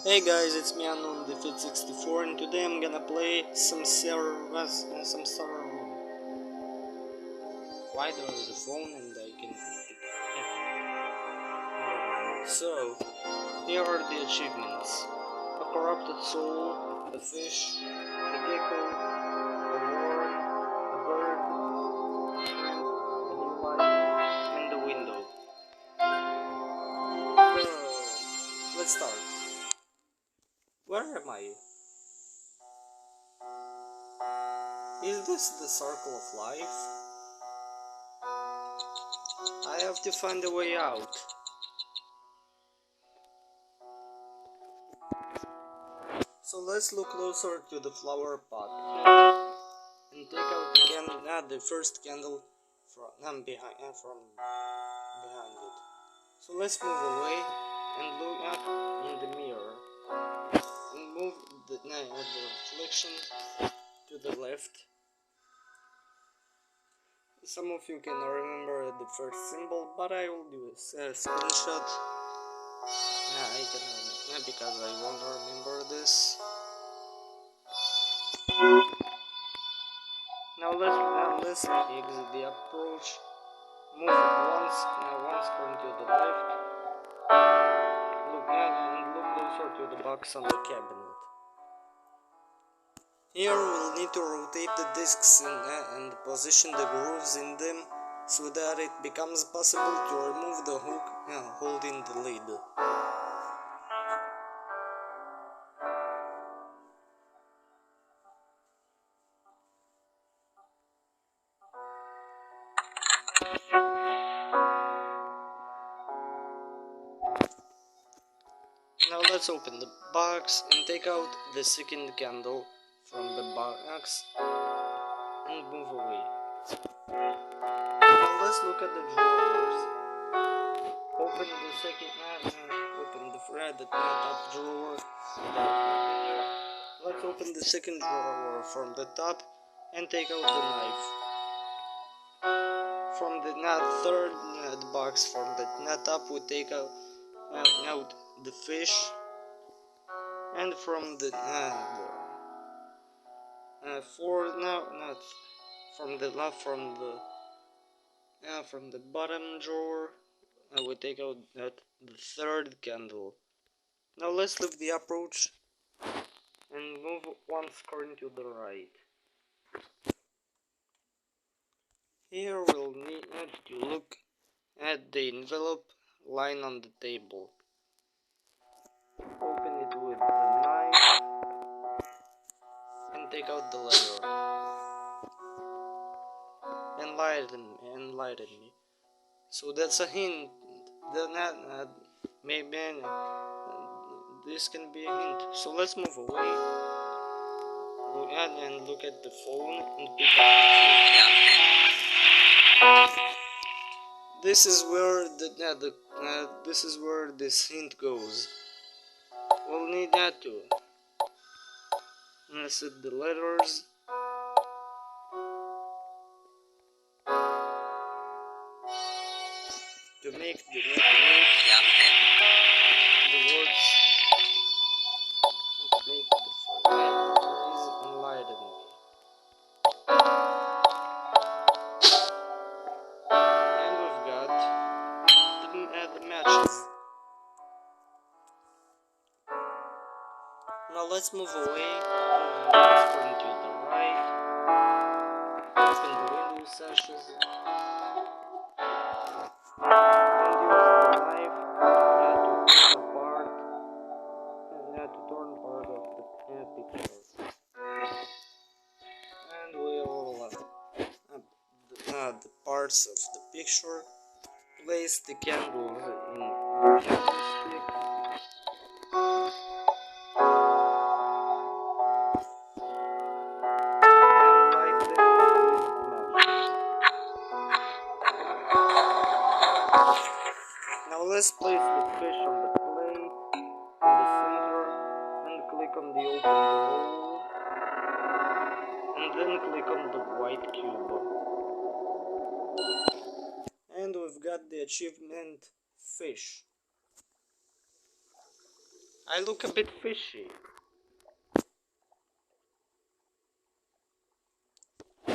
Hey guys, it's me Unknown Defeat 64 and today I'm gonna play samsara. Why there is a phone and I can So, here are the achievements. A corrupted soul, a fish, a gecko, a worm, a bird, a shrimp, a new light, and a window. So, let's start. Where am I? Is this the circle of life? I have to find a way out. So let's look closer to the flower pot and take out the first candle from behind it. So let's move away and look up in the mirror and move the reflection to the left. Some of you cannot remember the first symbol, but I will do a screenshot. I can remember because I won't remember this. Now let's exit the approach. Move one screen to the left. Look closer to the box on the cabinet. Here we'll need to rotate the discs and position the grooves in them so that it becomes possible to remove the hook holding the lid. Now let's open the box and take out the second candle from the box and move away. Now let's look at the drawers. Open the top drawer. Let's open the second drawer from the top and take out the knife. From the third box from the top we take out the fish, and from the from the bottom drawer we take out the third candle. Now let's leave the approach and move one screen to the right. Here we'll need to look at the envelope lying on the table. Open it with the knife and take out the letter. Enlighten me. So that's a hint. Maybe this can be a hint. So let's move away. Go ahead and look at the phone and pick up the phone. This is where this is where this hint goes. We'll need that too. Let's set the letters. To make the words, to make the phrase enlighten me. And we've got the matches. Now let's move away. Turn to the right. Open the window sashes. And we will the parts of the picture. Place the candles in the candlestick. And light them with matches. Now let's place the fish on the plate in the center and click on the open roll. And then click on the white cube. And we've got the achievement fish. I look a bit fishy.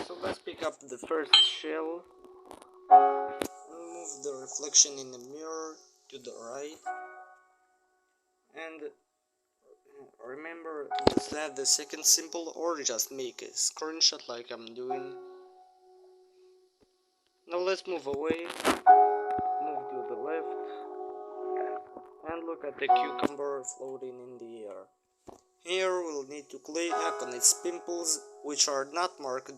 So let's pick up the first shell and move the reflection in the mirror to the right. And remember to add the second symbol or just make a screenshot like I'm doing. Now let's move away, move to the left, and look at the cucumber floating in the air. Here we'll need to click on its pimples, which are not marked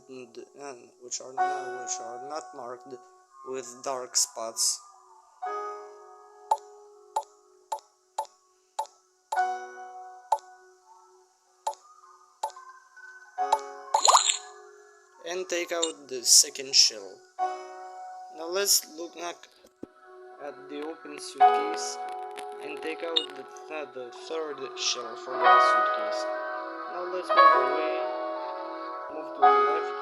with dark spots. And take out the second shell. Now let's look at the open suitcase and take out the third shell from the suitcase. Now let's move away, move to the left,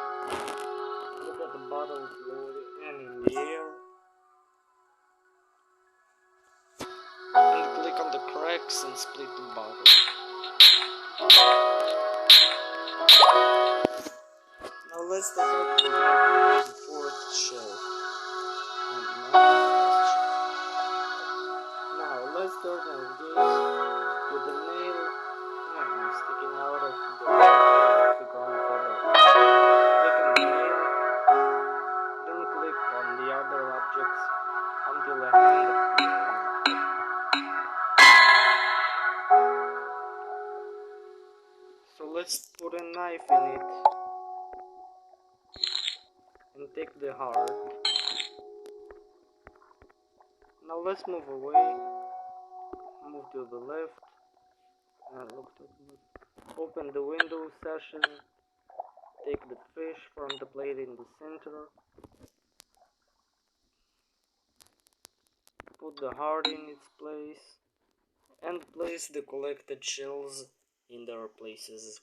look at the bottle floating and in the air, and click on the cracks and split the bottle. Now let's take out the fourth shell. Now let's turn our gaze to the nail sticking out of the ground cover. Click on the nail, then click on the other objects until a hand appears. So let's put a knife in it and take the heart. Now let's move away, move to the left, and look to the left. Open the window session, take the fish from the plate in the center, put the heart in its place, and place the collected shells in their places.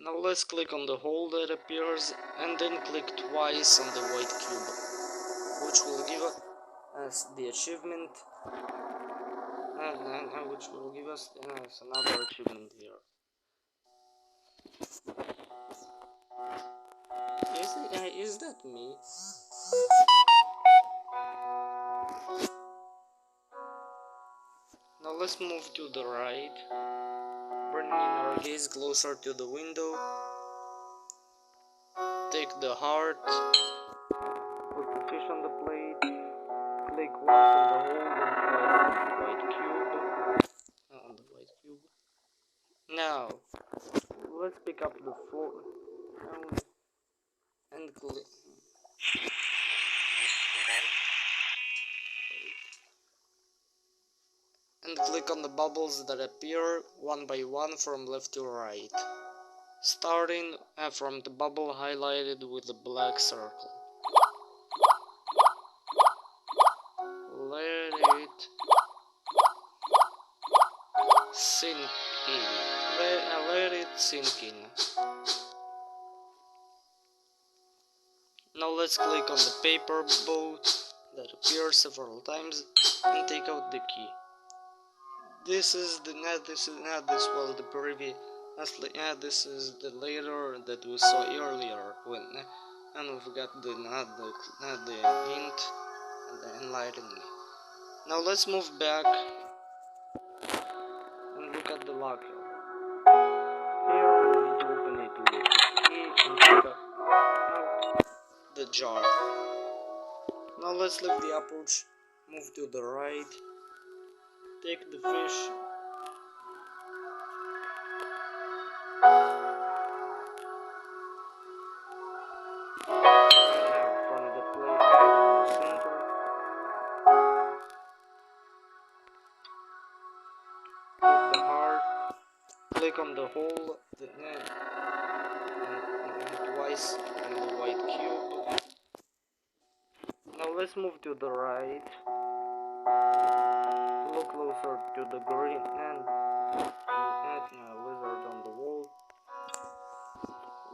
Now let's click on the hole that appears and then click twice on the white cube, which will give us the achievement and which will give us another achievement here. Is that me? Now let's move to the right, bringing our gaze closer to the window. Take the heart, put the fish on the plate, click once on the hole, then twice on the white cube. Now, let's pick up the floor and click. And click on the bubbles that appear one by one from left to right, starting from the bubble highlighted with a black circle. Let it sink in. Let it sink in. Now let's click on the paper boat that appears several times and take out the key. This was the previous. This is the later that we saw earlier when, and we've got the hint and the enlightenment. Now let's move back and look at the locker. Here we need to open it with the key and take out the jar. Now let's leave the approach, move to the right, take the fish. From the plate in the center. Put the heart, click on the hole, and twice on the white cube. Now let's move to the right. Look closer to the green and lizard on the wall,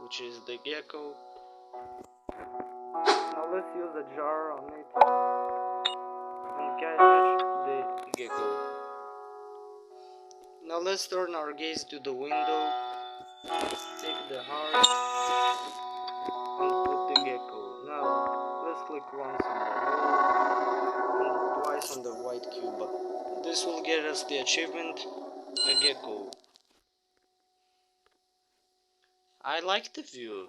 which is the gecko. let's use a jar on it and catch the gecko. Now let's turn our gaze to the window, take the heart and put the gecko. Now let's click once on the hole and twice on the white cube. This will get us the achievement, a gecko. I like the view.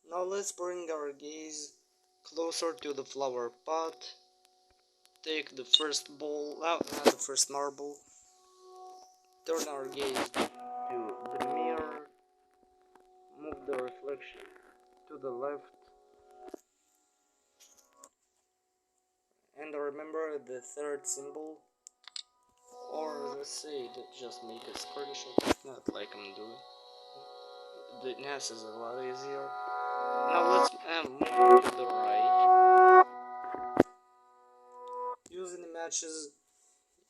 Now let's bring our gaze closer to the flower pot. Take the first ball, the first marble. Turn our gaze to the mirror. Move the reflection to the left. And remember the third symbol. Or let's say that just make a screenshot, not like I'm doing. The NAS is a lot easier. Now let's move to the right. Using the matches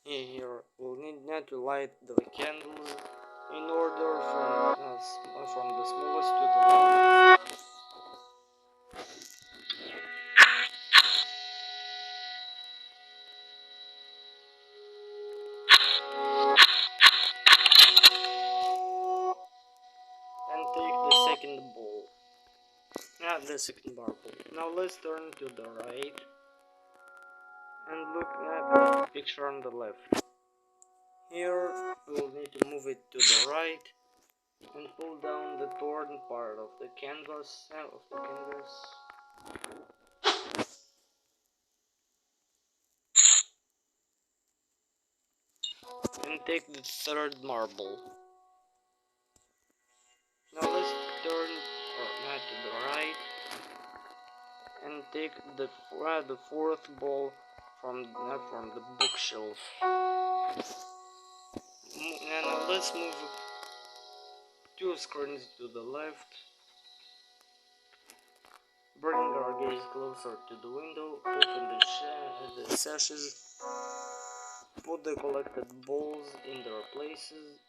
here, we'll need now to light the candles in order from the smallest to the largest. And take the second ball. The second marble. Now let's turn to the right and look at the picture on the left. Here we'll need to move it to the right and pull down the torn part of the canvas and take the third marble. Now let's turn to the right and take the fourth ball from the bookshelf. Now let's move 2 screens to the left. Bring our gaze closer to the window. Open the sashes. Put the collected balls in their places.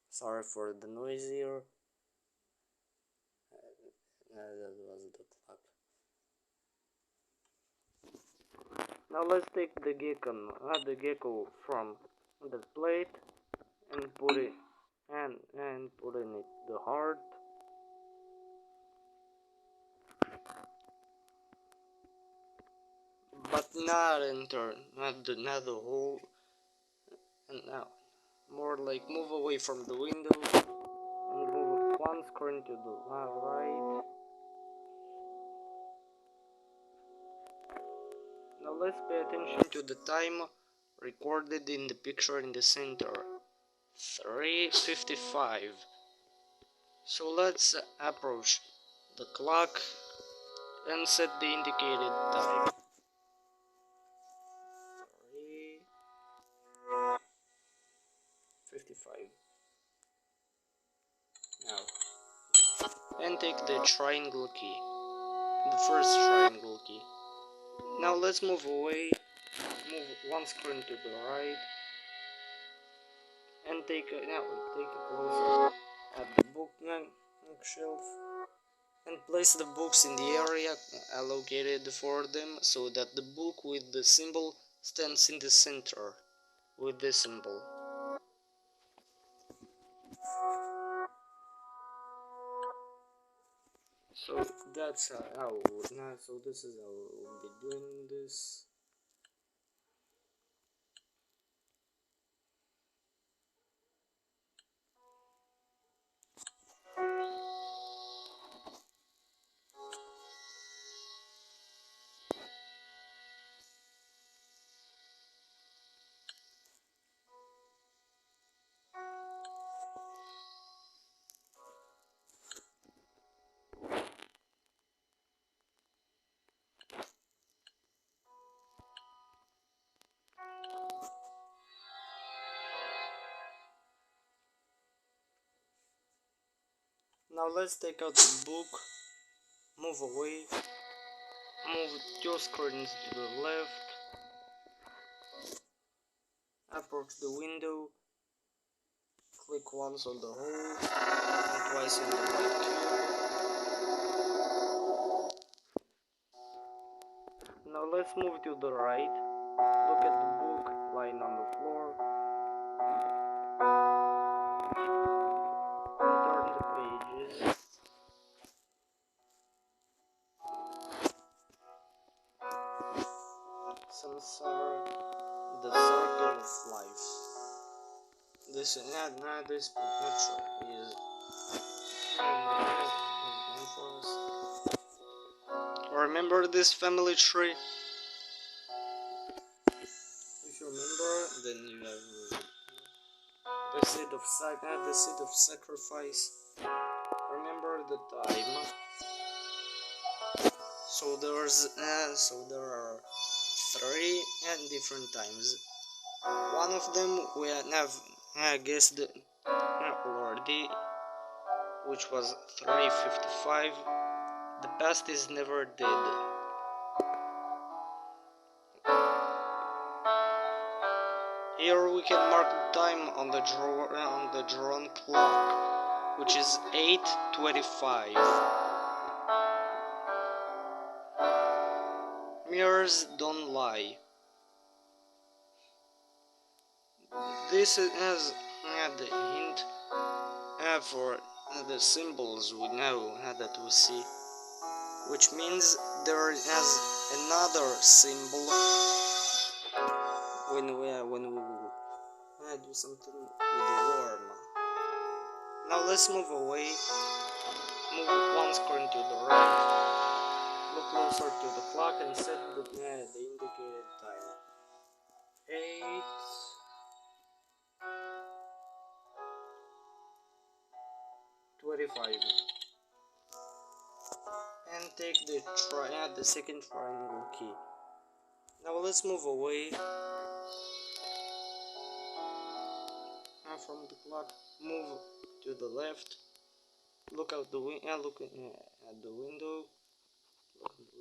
Sorry for the noise here. That was the clock. Now let's take the gecko from the plate and put it and put in it the heart. But not not the whole. And now, more like move away from the window and move 1 screen to the right. Now let's pay attention to the time recorded in the picture in the center. 3:55. So let's approach the clock and set the indicated time. 3:55. Now, and take the triangle key, the first triangle key. Now let's move away, move 1 screen to the right, and take a closer at the bookshelf, and place the books in the area allocated for them so that the book with the symbol stands in the center with this symbol. So that's so this is how we'll be doing this. Now let's take out the book, move away, move 2 screens to the left, approach the window, click once on the hole and twice on the white cube. Now let's move to the right, look at the book lying on the floor, and turn the pages. Samsara, the circle of life. This picture is for us. Remember this family tree? If you remember, then you have the seed of sacrifice. Remember the time. So there are 3 different times. One of them we have guessed already, which was 3:55. The past is never dead. Here we can mark the time on the drawn clock, which is 8:25. Mirrors don't lie. This has the hint for the symbols we know that we see, which means there is another symbol when we do something with the worm. Now let's move away, move 1 screen to the right, look closer to the clock and set the indicated time. 8:25. And take the second triangle key. Now let's move away from the clock, move to the left, look at the window, look at the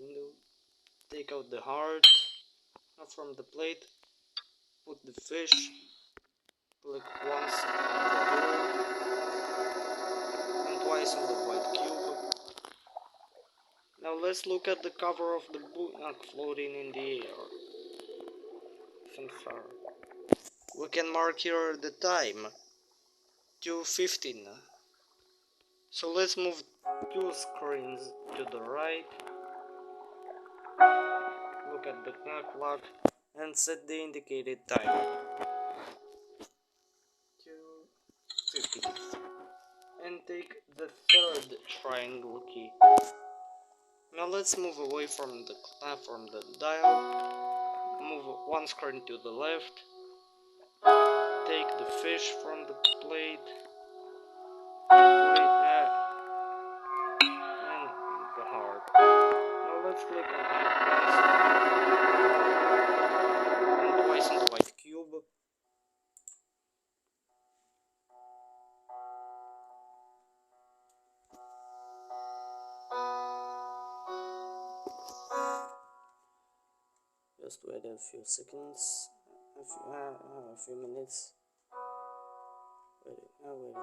window, take out the heart from the plate, put the fish, click once on the door and twice on the white cube. Now let's look at the cover of the book floating in the air. Samsara. We can mark here the time, 2:15. So let's move 2 screens to the right, look at the clock and set the indicated time, 2:15. And take the third triangle key. Now let's move away from the dial, move 1 screen to the left, take the fish from the plate, put it there, and the heart. Now let's click on it once and twice on the white cube. Just wait a few seconds, a few minutes. Wait a minute.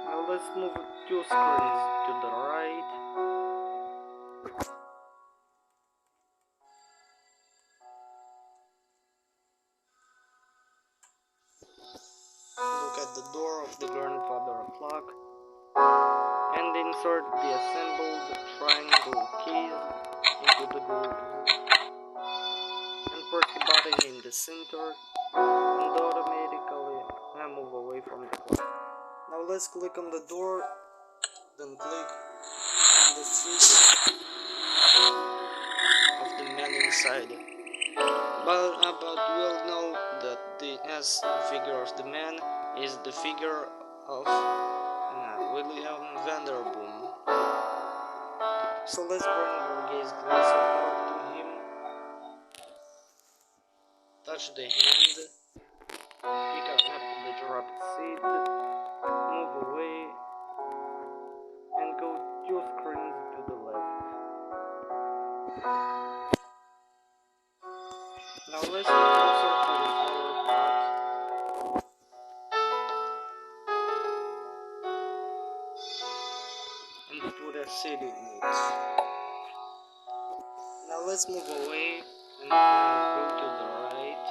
Now let's move 2 screens to the right. Look at the door of the grandfather clock and insert the assembled triangle keys into the groove and press the button in the center and automatically move away from the clock. Now let's click on the door, then click on the figure of the man inside. But we'll know that the figure of the man is the figure of William Vanderboom. So let's bring our gaze closer to him. Touch the hand pick up the dropped seed, move away, and go 2 screens to the left. Now let's look closer to the flower pot and put a seed in it. Now let's move away and go to the right.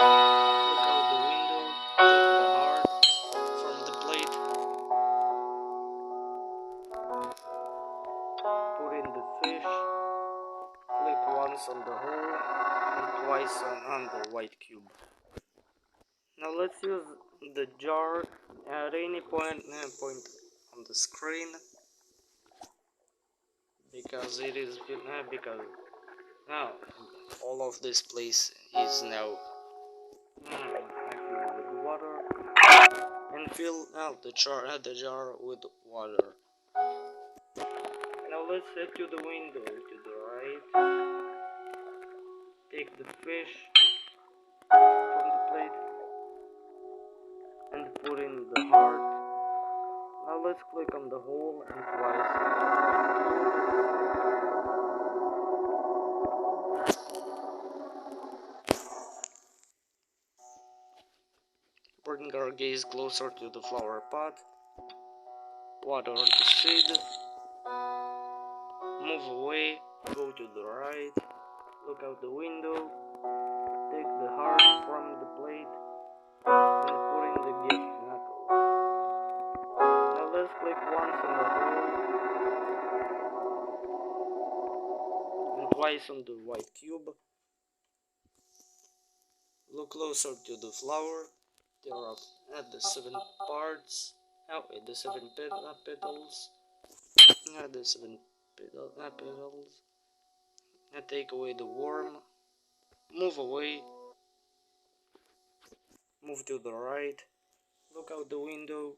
Look out the window, take the heart from the plate, put in the fish, click once on the hole and twice on the white cube. Now let's use the jar at any point on the screen, because it is because now all of this place is now filled with water, and fill out the jar with water. Now let's head to the window to the right. Take the fish from the plate and put in the heart. Now let's click on the hole and twice. Bring our gaze closer to the flower pot. Water the seed. Move away. Go to the right. Look out the window. Take the heart from the plate and put in the gift knuckle. Now let's click once on the hole and twice on the white cube. Look closer to the flower. There are the 7 parts. The 7 petals. The 7 petals. Take away the worm. Move away. Move to the right. Look out the window.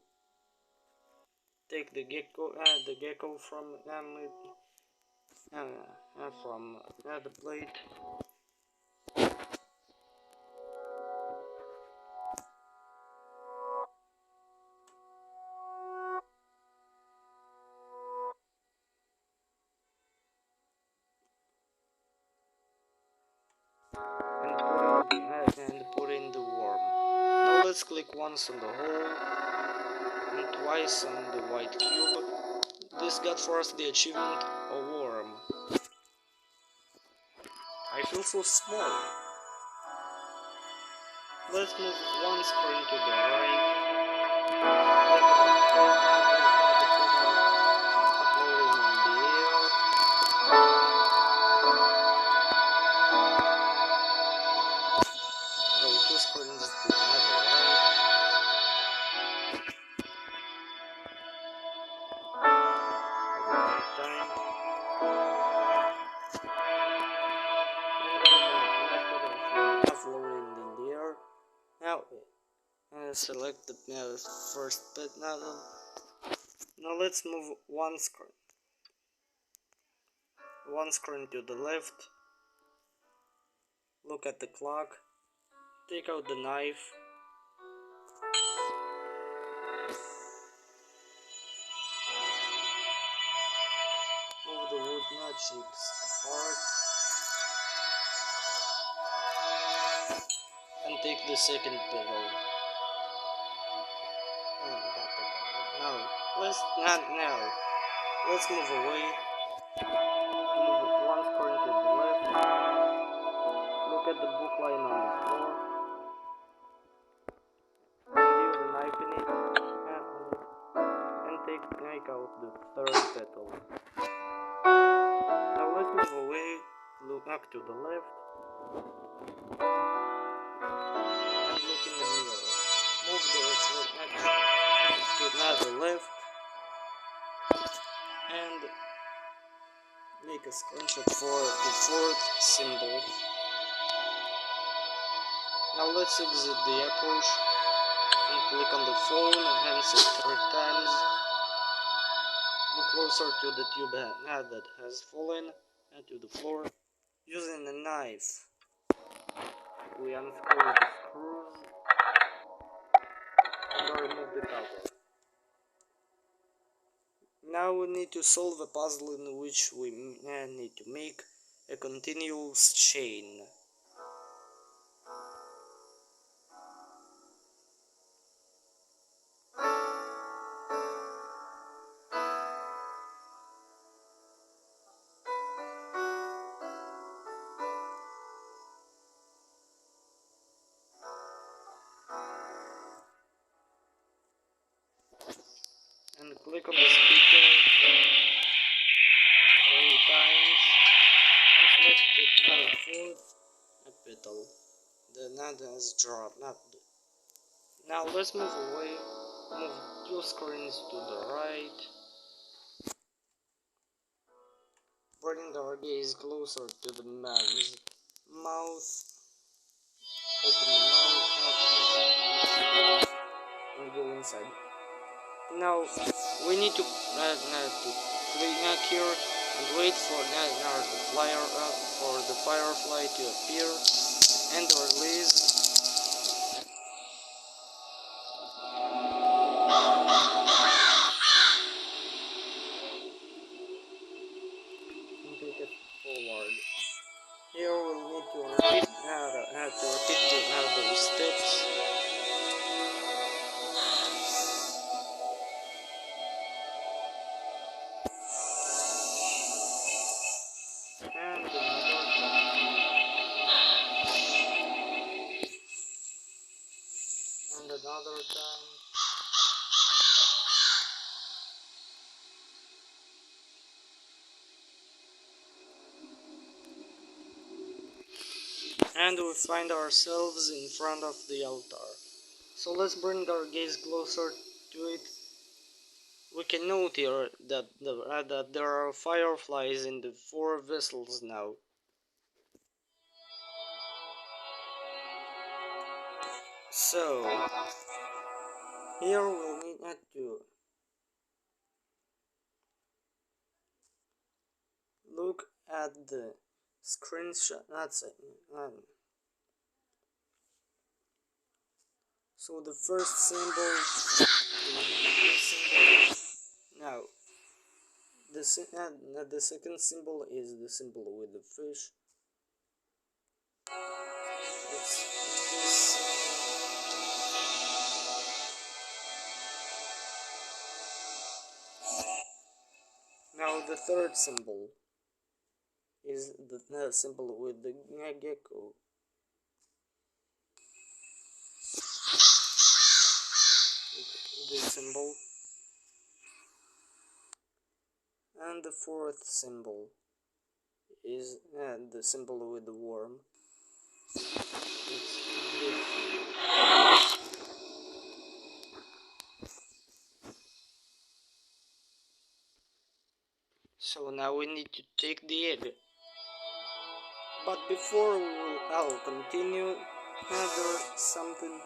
Take the gecko from the plate. And put in the worm. Now let's click once on the hole and twice on the white cube. This got for us the achievement, a worm. I feel so small. Let's move 1 screen to the right. Uploading in the air. Go 2 screens to the right. Time. Uploading in the air. Now select the first bit now. Now let's move 1 screen. 1 screen to the left. Look at the clock. Take out the knife. Move the wood nut chips apart. And take the second petal. Let's move away. Move 1 screen to the left. Look at the book line on the floor. And use a knife in it. And take out the 3rd petal. Now let's move away. Look up to the left. And look in the mirror. Move the reflection to the left. And make a screenshot for the 4th symbol. Now let's exit the approach and click on the phone, enhance it 3 times. Look closer to the tube that has fallen to the floor. Using a knife, we unscrew the screws need to solve a puzzle in which we need to make a continuous chain. And click on the speaker 3 times and select the fourth petal. The nut has dropped. Now let's move away, move 2 screens to the right, bring our gaze closer to the man's mouth, open the mouth, and go inside. Now we need to click here and wait for the firefly to appear and release. And take it forward. Here we'll need to repeat those steps. And another time. And we find ourselves in front of the altar. So let's bring our gaze closer to it. We can note here that there are fireflies in the 4 vessels now. So here we'll need to look at the screenshot. So the first symbol now the second symbol is the symbol with the fish. It's this now the third symbol is the symbol with the gecko. This symbol. And the fourth symbol is the symbol with the worm. So now we need to take the egg. But before I'll continue, there's something.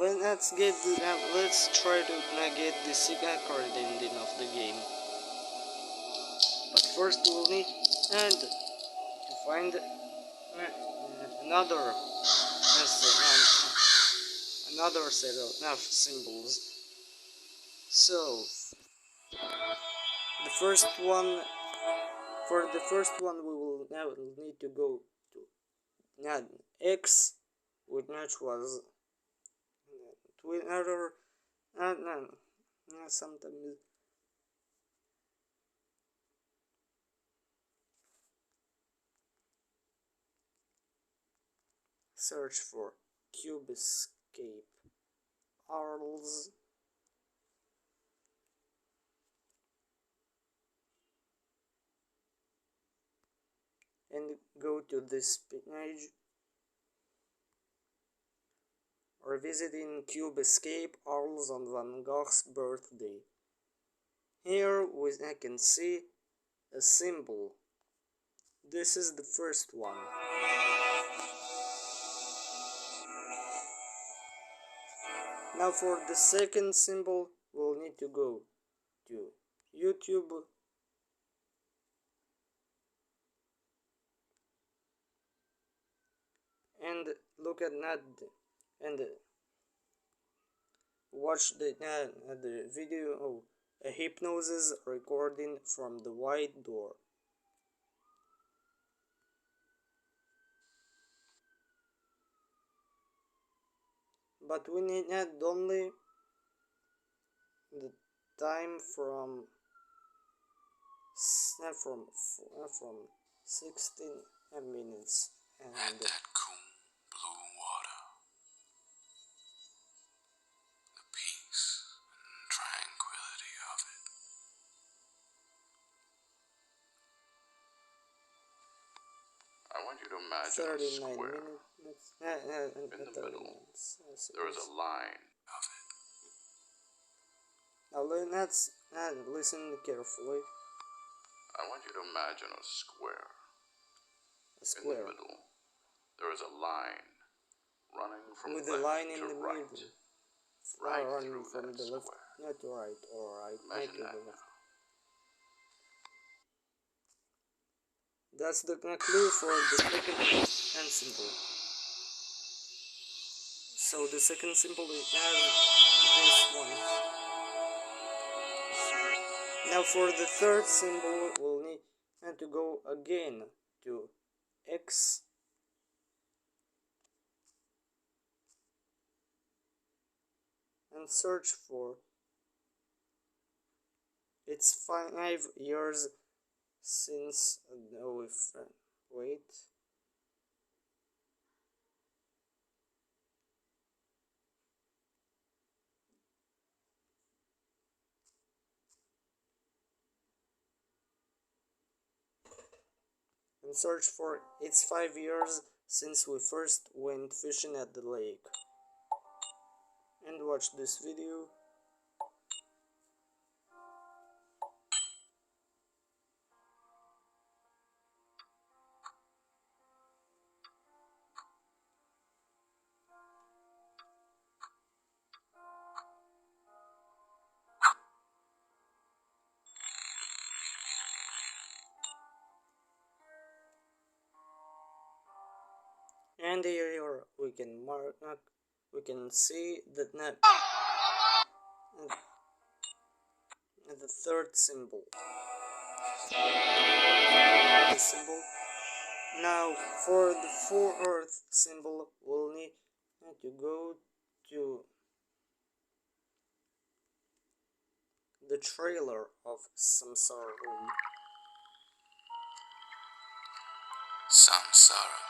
Let's try to get the second card ending of the game. But first we'll need to find another set of symbols. So the first one. For the first one, we will now need to go to X, which was Twitter, sometimes search for Cube Escape Arls. And go to this page, revisiting Cube Escape Arles on Van Gogh's birthday. Here I can see a symbol. This is the first one. Now for the second symbol, we'll need to go to YouTube. And look at and watch the video a hypnosis recording from the white door. But we need only the time from 16 minutes and that cool blue water, the peace and tranquility of it. I want you to imagine a 39 square. minutes In the middle, there is a line of it. Now let's listen carefully. I want you to imagine a square. A In the middle, there is a line running from with left a line in to the right. middle. Right Running through from that the left, square. not to right, or right Imagine to that the left. now. That's the clue for the second and symbol. So the second symbol is this one. Now for the third symbol, we'll need to go again to X and search for. It's 5 years since. Wait. And search for. It's 5 years since we first went fishing at the lake. And watch this video. And here we can we can see that the third symbol. The symbol. Now for the fourth symbol, we'll need to go to the trailer of samsara. Samsara,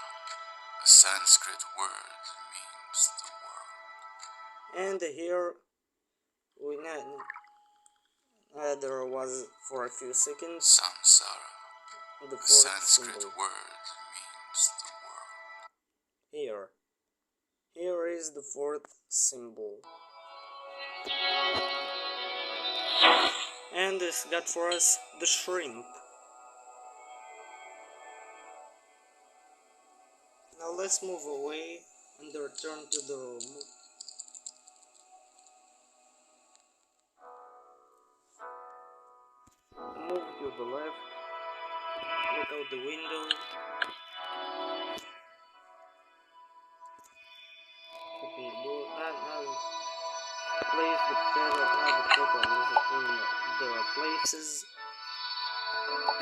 a Sanskrit word, means the world. And here we there was for a few seconds Samsara, the a fourth Sanskrit symbol. word, means the world. Here is the fourth symbol. And this got for us the shrimp. Now let's move away and return to the room. Move to the left. Look out the window. Open the door. And place the petals in their places. Remove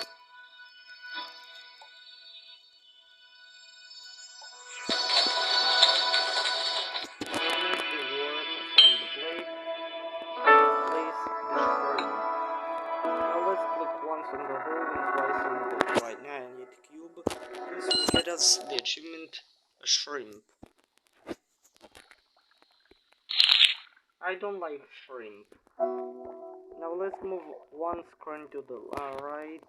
the worm from the plate. Place the shrimp. Now let's click once on the hole and twice on the right 98 cube. This will get us the achievement, a shrimp. I don't like shrimp. Now let's move one screen to the right.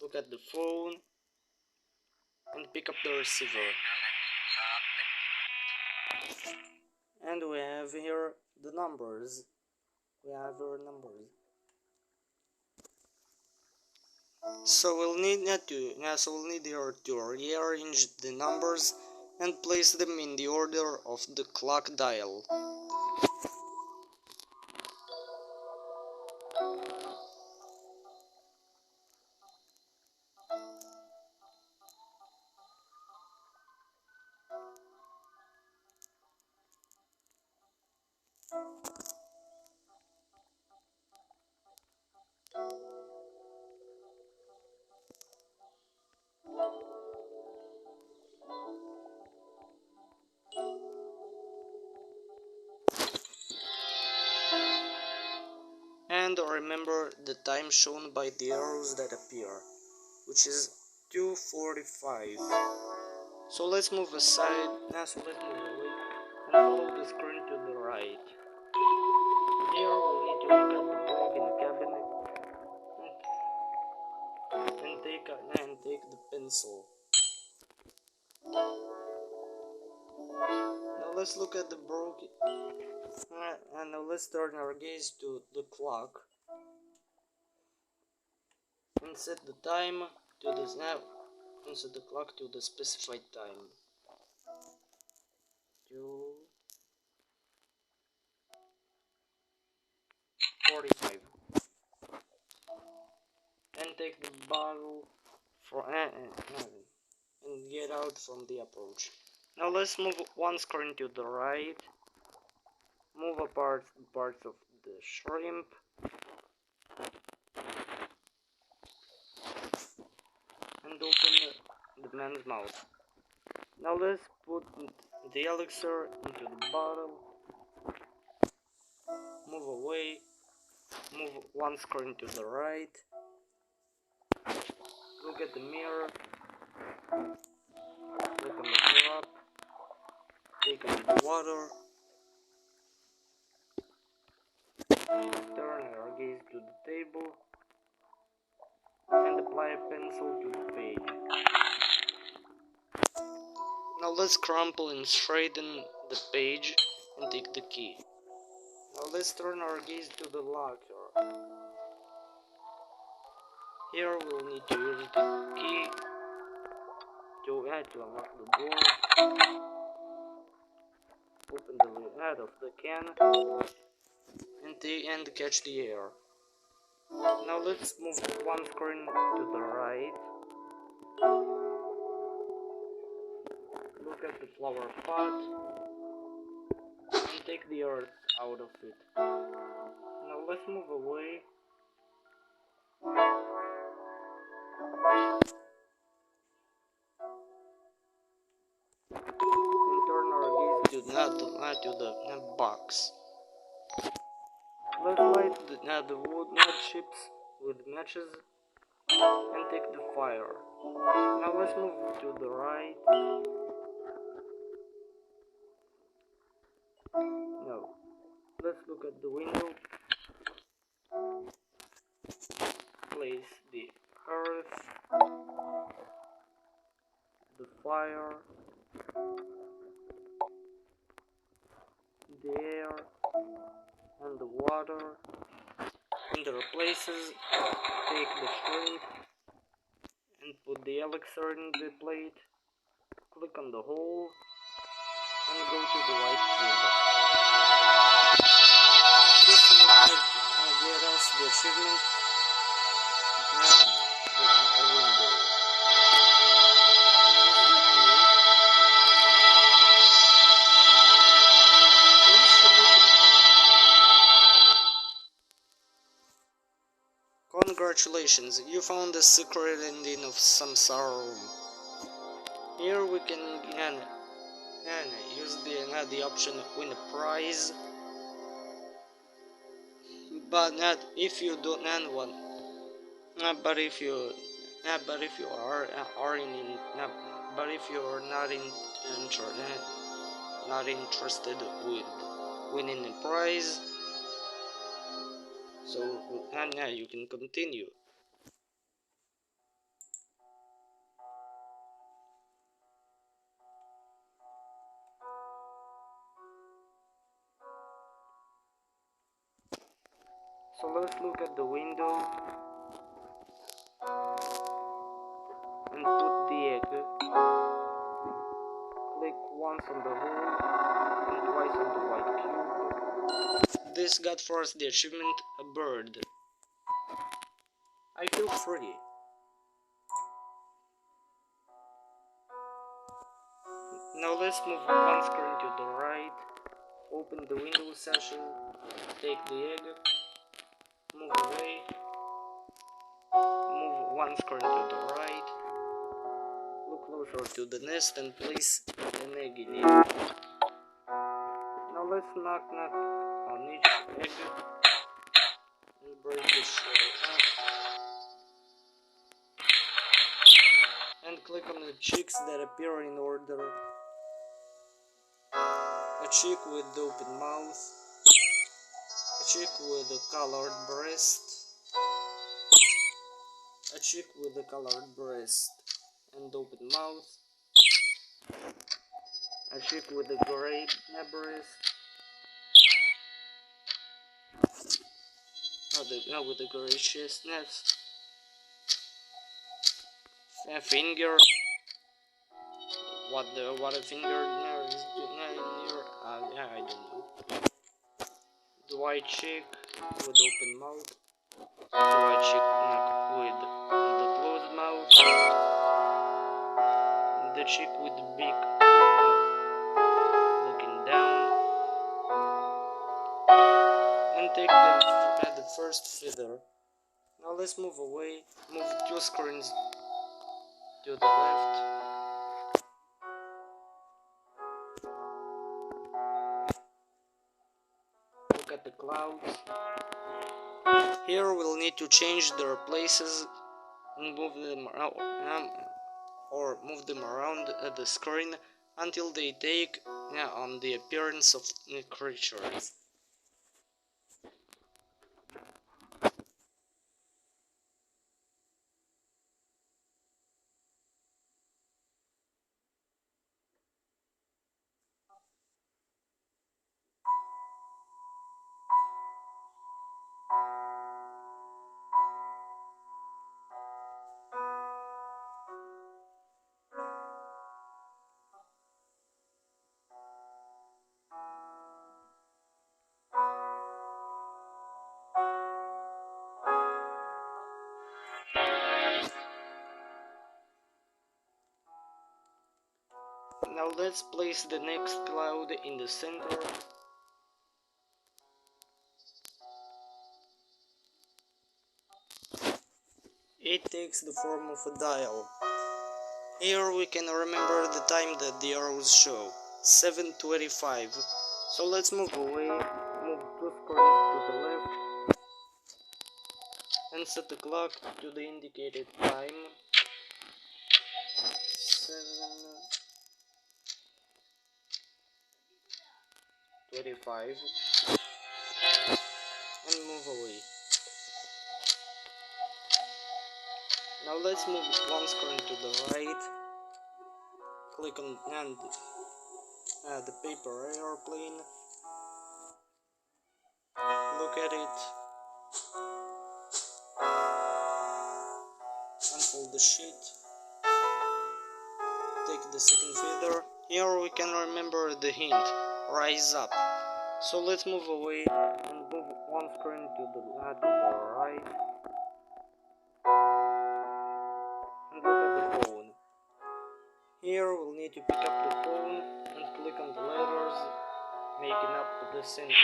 Look at the phone and pick up the receiver. And we have here the numbers. We have our numbers. So we'll need here to rearrange the numbers and place them in the order of the clock dial. and remember the time shown by the arrows that appear, which is 2:45. So let's move aside, so let's move away and follow the screen to the right. Here we'll need to look at the broken cabinet and take the pencil. Now let's look at the broken and now let's turn our gaze to the clock and set the time to the and set the clock to the specified time. 2:45 and take the bottle for and get out from the approach. Now let's move one screen to the right, move apart parts of the shrimp, and open the man's mouth. Now let's put the elixir into the bottle, move away, move one screen to the right, look at the mirror, look on the drop, take on the water, turn our gaze to the table, and apply a pencil to the page. Now let's crumple and straighten the page and take the key. Now let's turn our gaze to the locker. Here we'll need to use the key to unlock the door, open the lid of the can, and catch the air. Now let's move one screen to the right. Look at the flower pot and take the earth out of it. Now let's move away. And turn our gaze to the box. Let's light the wood chips with matches and take the fire. Now let's move to the right. No. Let's look at the window. Place the earth, the fire, the air, and the water in their places. Take the shrimp and put the elixir in the plate. Click on the hole and go to the right cube. This will get us the achievement. A window. Is that me? Please show it to me. Congratulations, you found the secret ending of Samsara room. Here we can use the option win a prize, but not if you don't have one. But if you are in but if you are not interested with winning a prize, so you can continue. So let's look at the window and put the egg. Click once on the hole and twice on the white cube. This got for us the achievement, a bird. I feel free. Now let's move one screen to the right, open the window session, take the egg, move away, move one screen to the right, look closer to the nest and place an egg in it. Now let's knock on each egg and break the shell. And click on the cheeks that appear in order. A cheek with open mouth, a cheek with a colored breast, a cheek with a colored breast and open mouth, a cheek with a gray breast, with a gray chest, a finger. What a finger is doing here? Yeah, I don't know. The white cheek with open mouth, the white cheek with the closed mouth, the cheek with the beak looking down, and take the first feather. Now let's move away, move 2 screens to the left. Look at the clouds. Here we'll need to change their places and move them around, move them around the screen until they take on the appearance of creatures. Now let's place the next cloud in the center. It takes the form of a dial. Here we can remember the time that the arrows show, 7:25. So let's move away, move 2 screens to the left, and set the clock to the indicated time, 7:25, and move away. Now let's move 1 screen to the right, click on the paper airplane, look at it, unfold the sheet, take the second feather. Here we can remember the hint, rise up. So let's move away and move 1 screen to the right and look at the phone. Here we'll need to pick up the phone and click on the letters making up the sentence.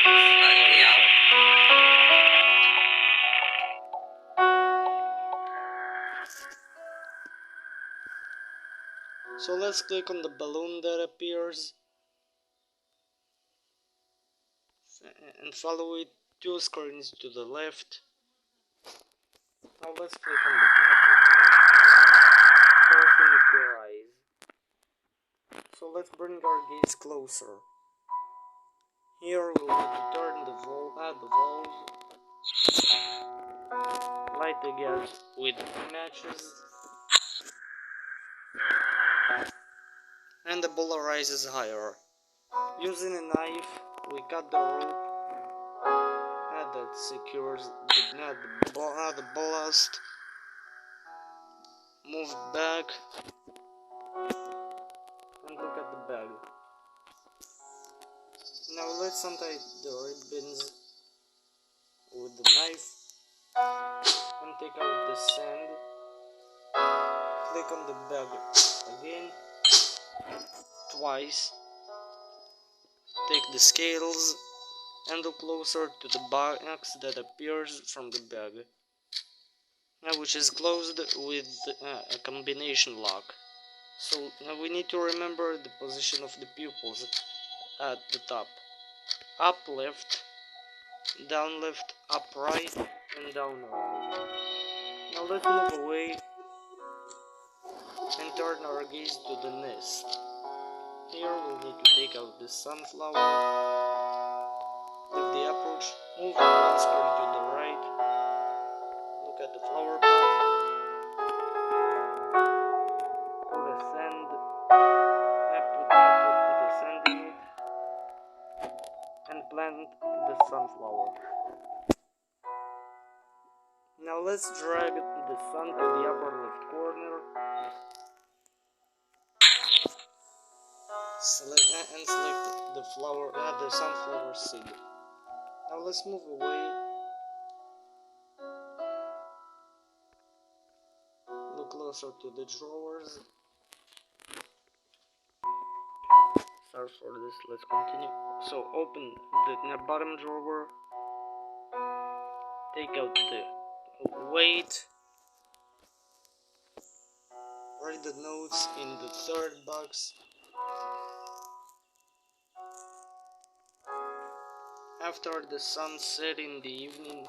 So let's click on the balloon that appears and follow it 2 screens to the left. Now let's click on the forcing it to rise. So let's bring our gaze closer. Here we'll need to turn the valve, light the gas with matches, and the ball rises higher. Using a knife, we cut the rope that secures the ballast. Move back and look at the bag. Now let's untie the ribbons with the knife and take out the sand. Click on the bag again, twice. Take the scales and look closer to the box that appears from the bag, which is closed with a combination lock. So now we need to remember the position of the pupils at the top. Up left, down left, up right, and down right. Now let's move away and turn our gaze to the nest. Here we'll need to take out the sunflower. With the approach, move one square to the right. Look at the flower pot. Put a sand. Put the sand in it. And plant the sunflower. Now let's drag the sun to the upper left corner. Select the flower, the sunflower seed. Now let's move away. Look closer to the drawers. Sorry for this. Let's continue. So open the bottom drawer. Take out the weight. Write the notes in the third box. After the sun set in the evening,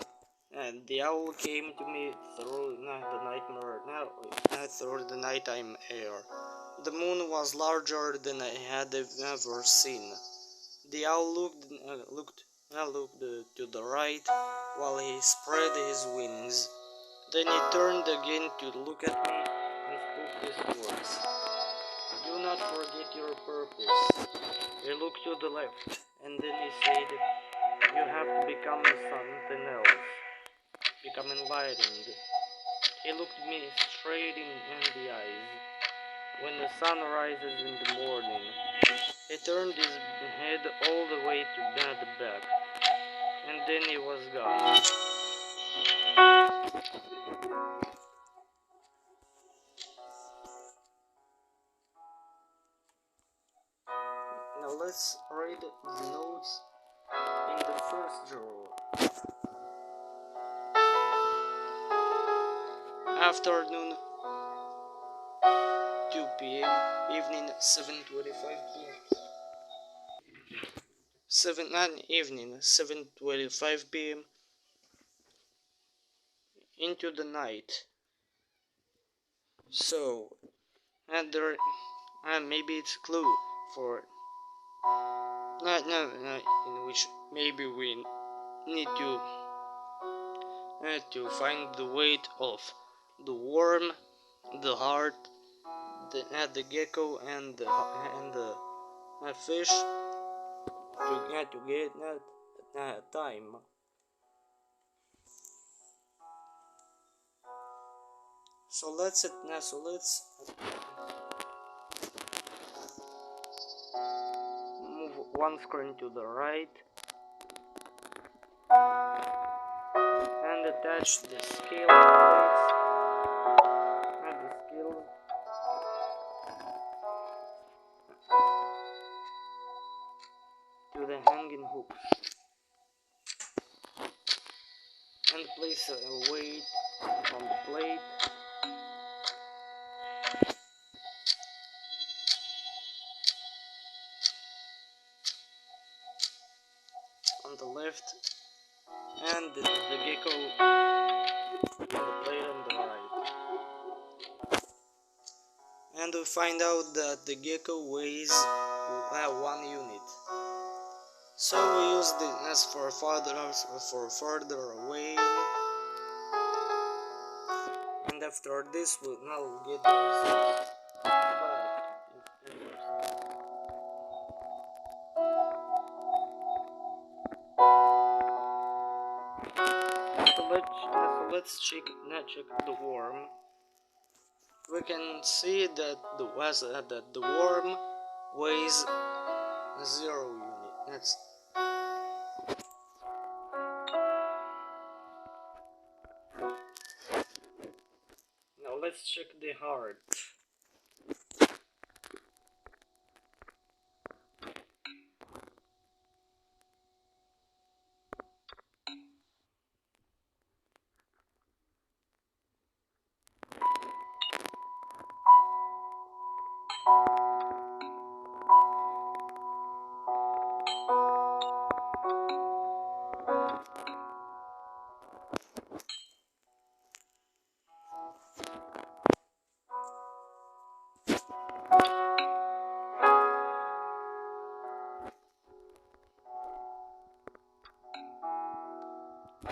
the owl came to me through the nightmare. Through the nighttime air. The moon was larger than I had ever seen. The owl looked to the right while he spread his wings. Then he turned again to look at me and spoke these words. Do not forget your purpose. He looked to the left, and then he said, you have to become something else. Become enlightened. He looked me straight in the eyes. When the sun rises in the morning, he turned his head all the way to the back, and then he was gone. Now let's read the notes in the first drawer. Afternoon, 2 p.m. Evening, 7:25 p.m. Evening, 7:25 p.m. Into the night. So, maybe it's a clue for in which maybe we need to find the weight of the worm, the heart, the gecko, and the fish to get time. So let's move one screen to the right and attach the scale plates and the scale to the hanging hooks and place a weight on the plate. On the left, and the gecko on the plate on the right. And we find out that the gecko weighs 1 unit. So we use this for further weighing. And after this, we'll now get the result. So let's check the worm. We can see that the worm weighs 0 unit. Now let's check the heart.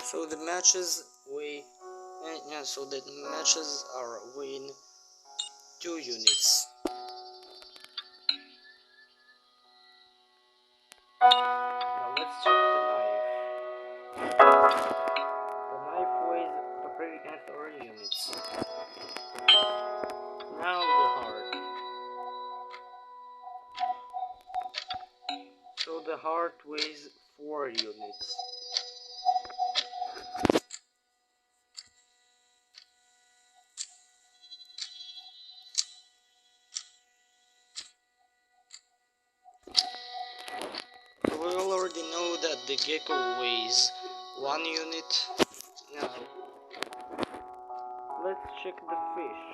So the matches weigh, so the matches are weighing 2 units. Now let's check the knife. The knife weighs 3 units. Now the heart. So the heart weighs 4 units. We already know that the gecko weighs 1 unit. Now, let's check the fish.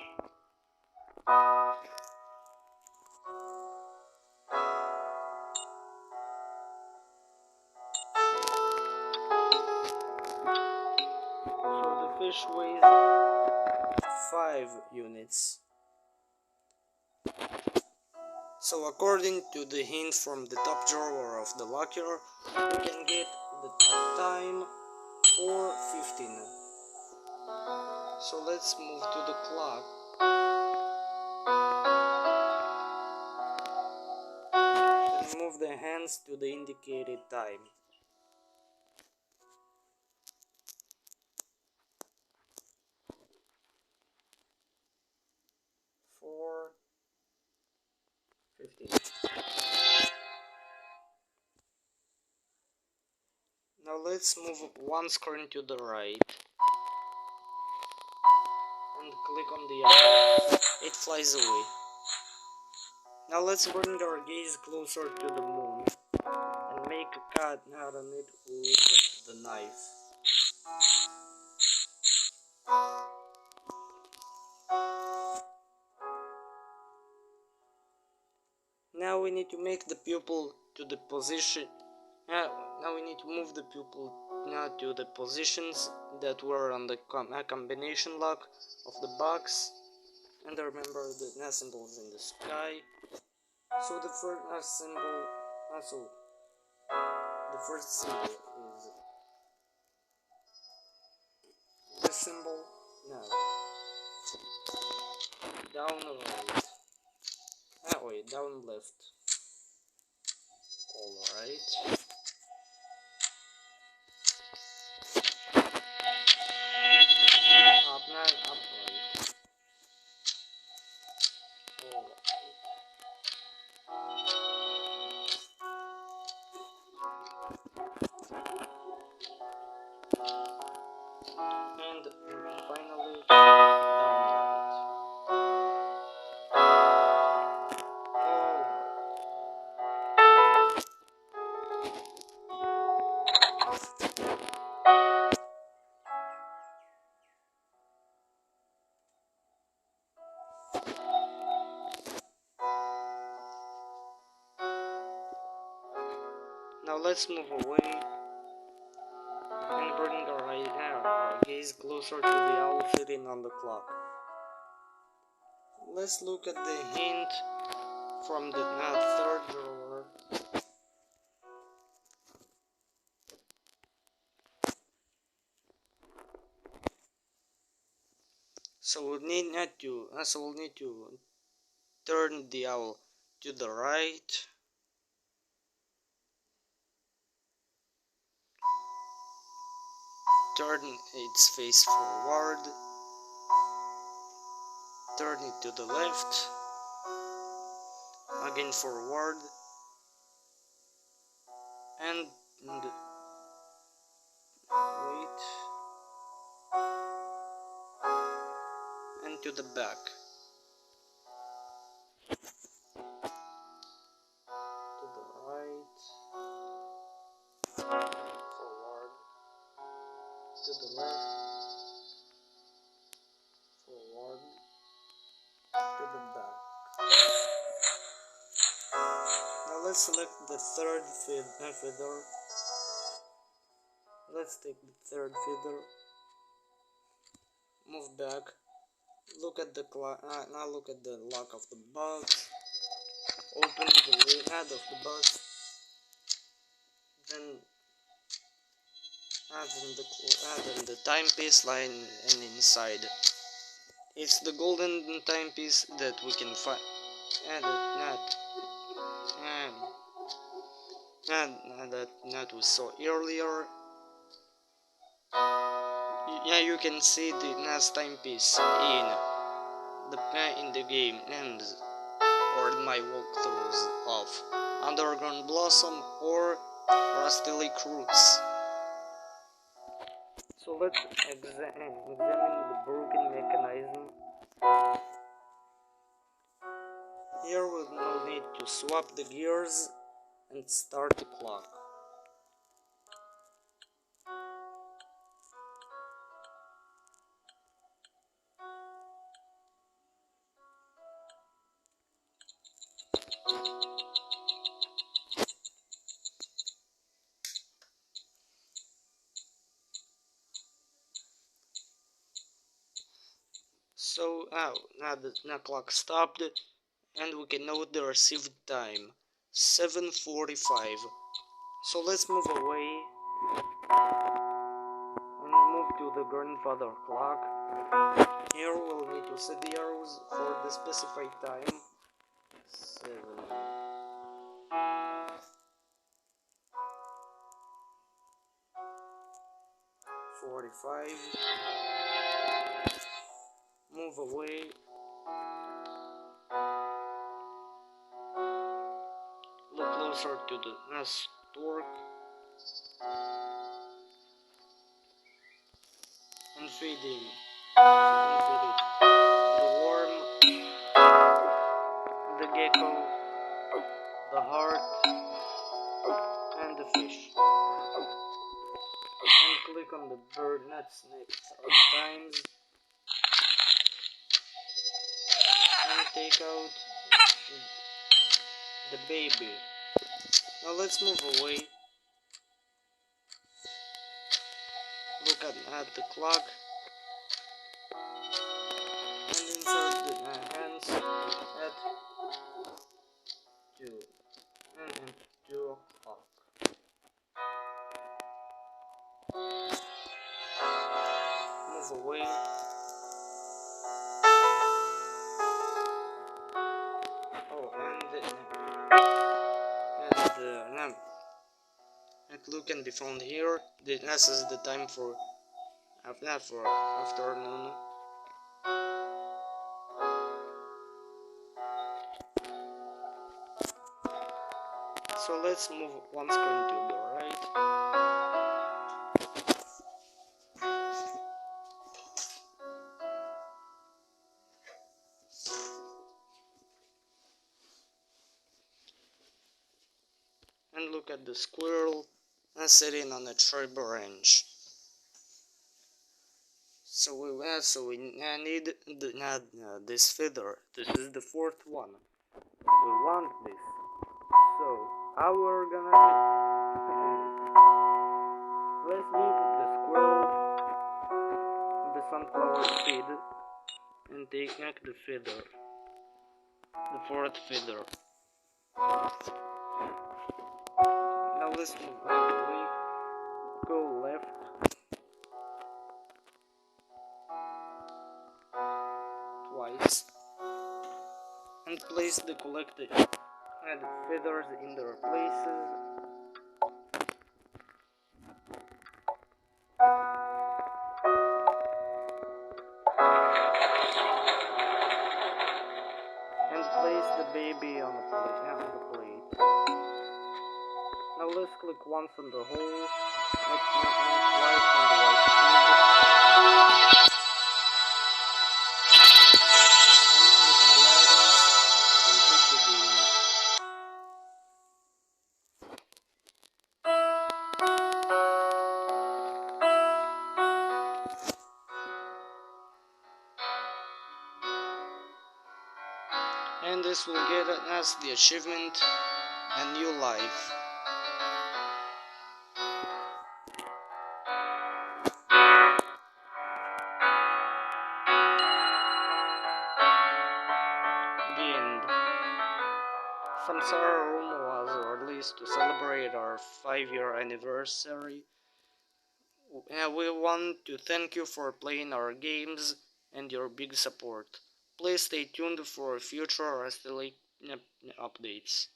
So the fish weighs 5 units. So according to the hint from the top drawer of the locker, we can get the time 4:15. So let's move to the clock and move the hands to the indicated time. 4:15. Now let's move one screen to the right and click on the owl. It flies away. Now let's bring our gaze closer to the moon and make a cut out on it with the knife. Now we need to make the pupil to the position. Now we need to move the pupil now to the positions that were on the combination lock of the box, and remember the symbols in the sky. So the first symbol, also the first symbol is this symbol. Now down right, that way down left. All right. Up now, up right. All right. And finally down right. Now let's move away and bring our gaze closer to the owl sitting on the clock. Let's look at the hint from the third drawer. So we'll need to turn the owl to the right. Turn its face forward. Turn it to the left. Again forward. And wait. And to the back. To the right. Forward. To the left. Forward. To the back. Now let's select the third feather. Let's take the third feather. Move back. Look at the now look at the lock of the box. Open the lid of the box. Then and the timepiece line and inside. It's the golden timepiece that we can find. And that we saw earlier. Yeah, you can see the NAS timepiece in the game and or in my walkthroughs of Underground Blossom or Rusty Lake Roots. So let's examine the broken mechanism. Here we will need to swap the gears and start the clock. So now the clock stopped and we can note the received time 7:45. So let's move away and move to the grandfather clock. Here we'll need to set the arrows for the specified time 7:45. Move away. Look closer to the torque and feed in. The worm, the gecko, the heart, and the fish. And click on the bird nuts next 3 times. And take out the baby. Now let's move away. Look at the clock. And insert the hands at 2. And 2 o'clock. Move away. Oh, and clue can be found here. This is the time for afternoon. So let's move one screen to the right. And look at the squirrel sitting on a tree branch. So we need this feather. This is the 4th one. We want this. So how we're gonna let's give the squirrel the sunflower seed and take the feather, the 4th feather. Now let's move away. Go left. Twice. And place the collected feathers in their places. And place the baby on the plate. Now let's click once on the hole, and twice on the white cube. And this will get us the achievement and new life. The end. Samsara Room was released to celebrate our 5-year anniversary we want to thank you for playing our games and your big support. Please stay tuned for future Rastly updates.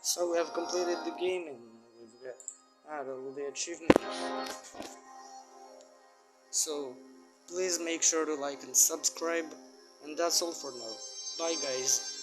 So we have completed the game and we've got all the achievements. So please make sure to like and subscribe, and that's all for now. Bye guys.